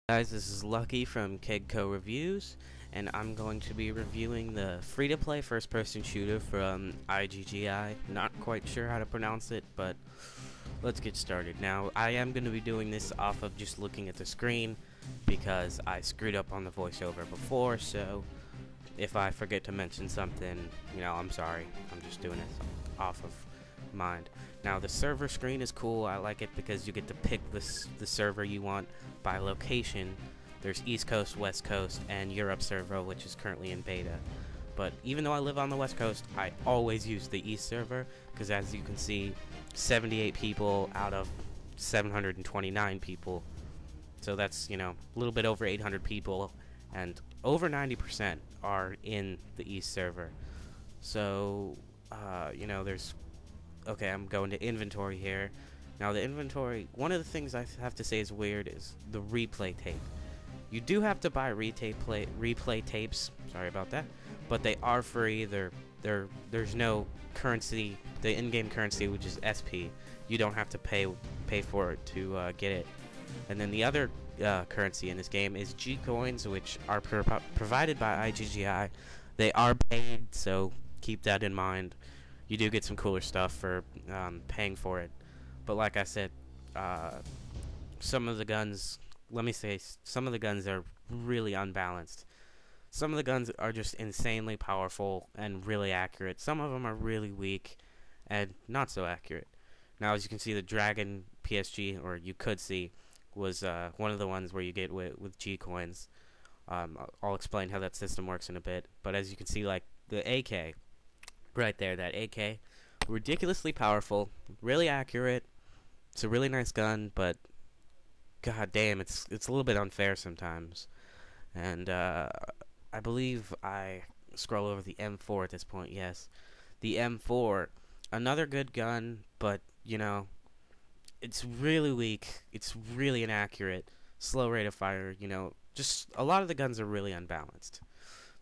Guys, this is Lucky from Kegco Reviews, and I'm going to be reviewing the free-to-play first-person shooter from IGGI. Not quite sure how to pronounce it, but let's get started. Now, I am going to be doing this off of just looking at the screen, because I screwed up on the voiceover before, so if I forget to mention something, I'm sorry. I'm just doing it off of mind. Now the server screen is cool. I like it because you get to pick the server you want by location. There's East Coast, West Coast, and Europe server, which is currently in beta. But even though I live on the West Coast, I always use the East server because, as you can see, 78 people out of 729 people. So that's, a little bit over 800 people, and over 90% are in the East server. So, there's... Okay, I'm going to inventory here. Now the inventory, one of the things I have to say is weird is the replay tape. You do have to buy replay tapes, sorry about that, but they are free. There's no currency, the in-game currency, which is SP. You don't have to pay for it to get it. And then the other currency in this game is G coins, which are provided by IGGI. They are paid, so keep that in mind. You do get some cooler stuff for paying for it. But like I said, some of the guns, some of the guns are really unbalanced. Some of the guns are just insanely powerful and really accurate. Some of them are really weak and not so accurate. Now, as you can see, the Dragon PSG, or you could see, was one of the ones where you get with G coins. I'll explain how that system works in a bit. But as you can see, like the AK, right there, that AK, ridiculously powerful, really accurate. It's a really nice gun, but god damn, it's a little bit unfair sometimes. And I believe I scroll over the M4 at this point. Yes, the M4, another good gun, but it's really weak. It's really inaccurate, slow rate of fire. Just a lot of the guns are really unbalanced.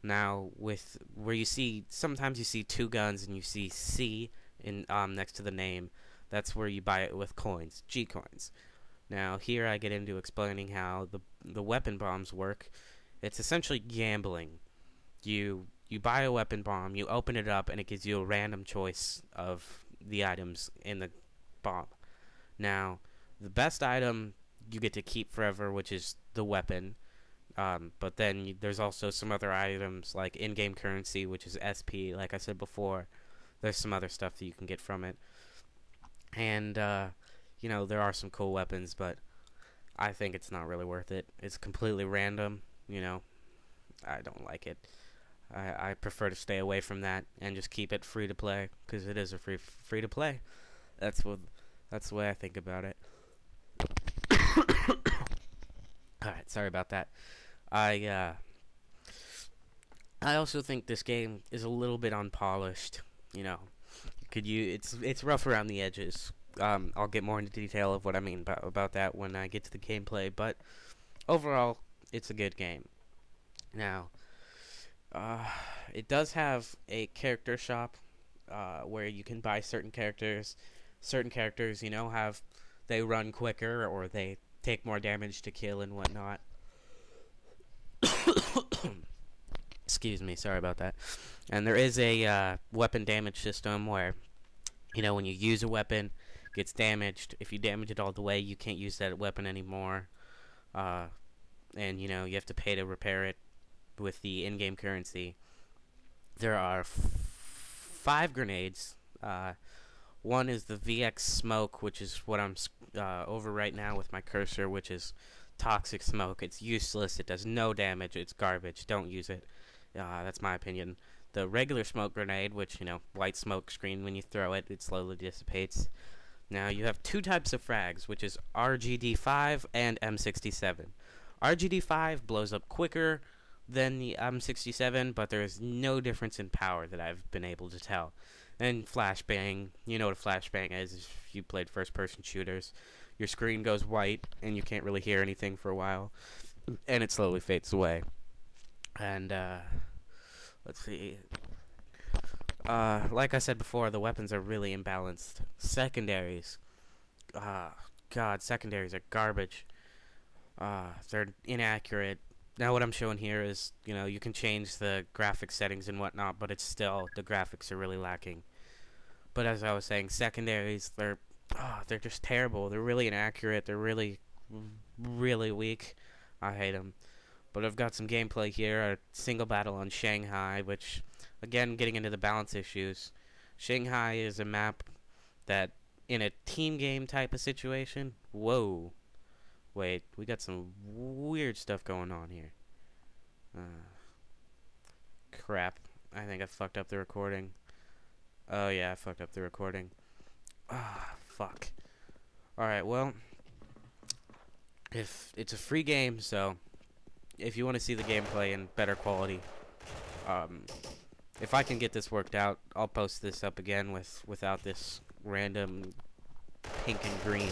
Now, with where you see, sometimes you see two guns and you see C in next to the name, that's where you buy it with coins, G coins. Now, here I get into explaining how the weapon bombs work. It's essentially gambling. You buy a weapon bomb, you open it up, and it gives you a random choice of the items in the bomb. Now, the best item you get to keep forever, which is the weapon. But then there's also some other items like in-game currency, which is SP. Like I said before, there's some other stuff that you can get from it. And, there are some cool weapons, but I think it's not really worth it. It's completely random, I don't like it. I prefer to stay away from that and just keep it free to play, because it is a free to play. That's the way I think about it. Alright, sorry about that. I also think this game is a little bit unpolished. It's rough around the edges. I'll get more into detail of what I mean about that when I get to the gameplay, but overall, it's a good game. Now, it does have a character shop where you can buy certain characters. Certain characters, they run quicker or they take more damage to kill and whatnot. Excuse me, sorry about that. And there is a weapon damage system where, when you use a weapon, it gets damaged. If you damage it all the way, you can't use that weapon anymore. And, you have to pay to repair it with the in-game currency. There are 5 grenades. One is the VX Smoke, which is what I'm over right now with my cursor, which is toxic smoke. It's useless. It does no damage. It's garbage. Don't use it. That's my opinion. The regular smoke grenade, which, white smoke screen, when you throw it, it slowly dissipates. Now, you have 2 types of frags, which is RGD5 and M67. RGD5 blows up quicker than the M67, but there's no difference in power that I've been able to tell. And flashbang, you know what a flashbang is if you played first-person shooters. Your screen goes white, and you can't really hear anything for a while, and it slowly fades away. And, let's see. Like I said before, the weapons are really imbalanced. Secondaries. God, secondaries are garbage. They're inaccurate. Now what I'm showing here is, you can change the graphics settings and whatnot, but it's still, the graphics are really lacking. But as I was saying, secondaries, they're just terrible. They're really inaccurate. They're really, really weak. I hate them. But I've got some gameplay here. A single battle on Shanghai, which, again, getting into the balance issues. Shanghai is a map that, in a team game type of situation, whoa. Wait, we got some weird stuff going on here. Crap. I think I fucked up the recording. Oh yeah, I fucked up the recording. Fuck. Alright, well, if it's a free game, so if you want to see the gameplay in better quality, if I can get this worked out, I'll post this up again without this random pink and green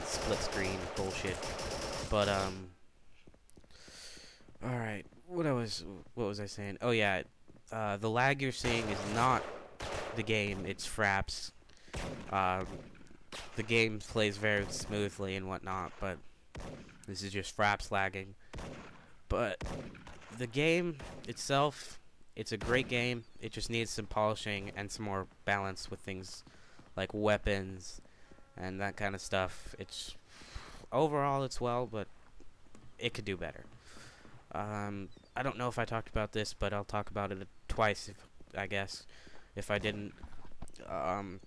split screen bullshit. But alright, what was I saying? Oh yeah, the lag you're seeing is not the game, it's Fraps. The game plays very smoothly and whatnot, but this is just Fraps lagging. But the game itself, it's a great game. It just needs some polishing and some more balance with things like weapons and that kind of stuff. It's overall it's well, but it could do better. I don't know if I talked about this, but I'll talk about it twice, I guess, if I didn't.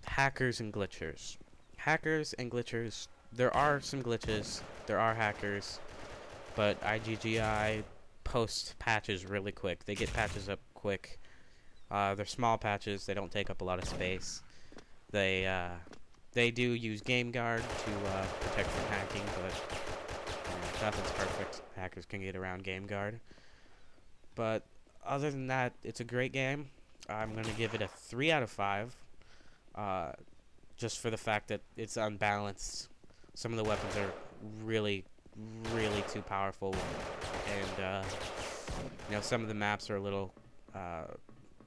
Hackers and glitchers. Hackers and glitchers. There are some glitches. There are hackers. But IGGI posts patches really quick. They get patches up quick. They're small patches. They don't take up a lot of space. They do use GameGuard to protect from hacking, but nothing's perfect. Hackers can get around GameGuard. But other than that, it's a great game. I'm going to give it a 3 out of 5. Just for the fact that it's unbalanced. Some of the weapons are really, really too powerful. And, some of the maps are a little,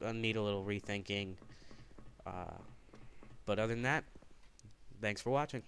need a little rethinking. But other than that, thanks for watching.